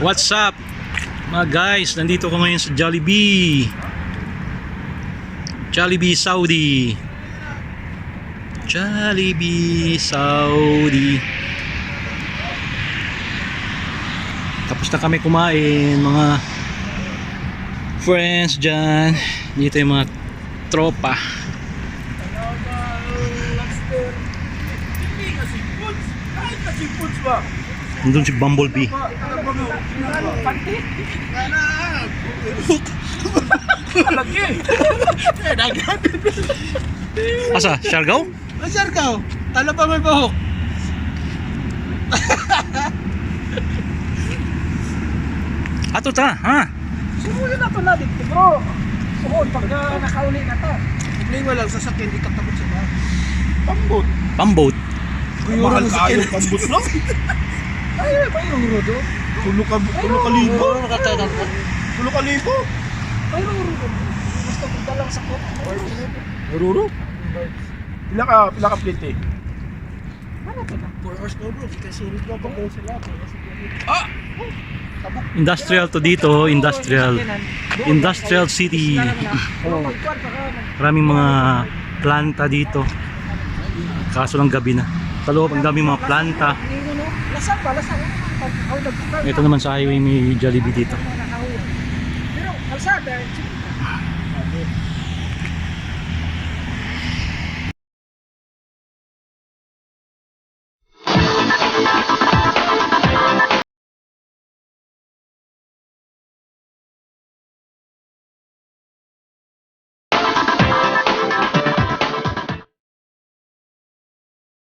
What's up mga guys, nandito ko ngayon sa Jollibee Saudi. Jollibee Saudi. Tapos na kami kumain mga friends dyan. Dito yung mga tropa. Nandun si Bumblebee. Asa? Siargao? Siargao. Talo pa may buhok. Ato ta, ha? Sumuhin na to na dito bro. Sumuhin pagka nakauli na to. Problema lang sa sakyan, di katabot sila. Pambot. Pamboat. Mahal kayo, pambot lang. Ay, may euro do. Tulo ka libo. Tulo ka libo. May euro do. Basta punta lang sa kot. Euro? Pila ka plate eh? Ano to na? 4 hours na bro. Kasi sulit na pag sila. Ah! Industrial to dito, industrial city. Maraming mga planta dito. Kaso lang gabi na. Sa loob ang daming mga planta. Ito naman sa highway may Jollibee dito. Pero kalsada,